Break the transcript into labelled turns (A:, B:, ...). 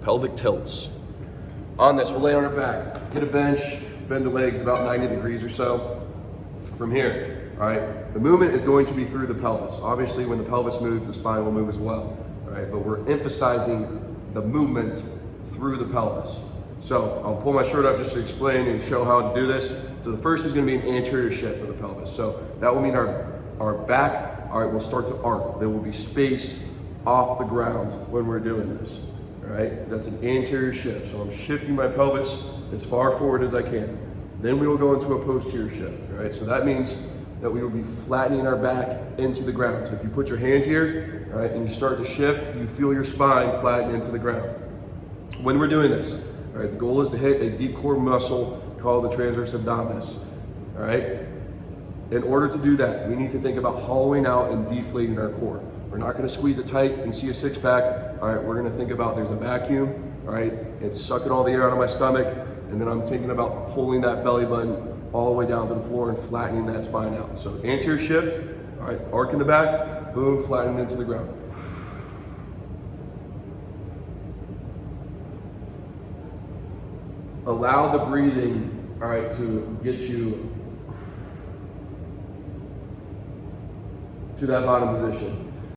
A: pelvic tilts. On this, we'll lay on our back, hit a bench, bend the legs about 90 degrees or so. From here, all right, the movement is going to be through the pelvis. Obviously, when the pelvis moves, the spine will move as well, all right, but we're emphasizing the movement through the pelvis. So I'll pull my shirt up just to explain and show how to do this. So the first is going to be an anterior shift of the pelvis. So that will mean our back, all right, will start to arc. There will be space off the ground when we're doing this, all right? That's an anterior shift. So I'm shifting my pelvis as far forward as I can. Then we will go into a posterior shift, all right? So that means that we will be flattening our back into the ground. So if you put your hand here, all right, and you start to shift, you feel your spine flatten into the ground. When we're doing this, all right, the goal is to hit a deep core muscle called the transverse abdominis, all right? In order to do that, we need to think about hollowing out and deflating our core. We're not gonna squeeze it tight and see a six pack. All right, we're gonna think about there's a vacuum, all right? It's sucking all the air out of my stomach, and then I'm thinking about pulling that belly button all the way down to the floor and flattening that spine out. So anterior shift, all right, arc in the back, boom, flatten into the ground. Allow the breathing, all right, to get you to that bottom position.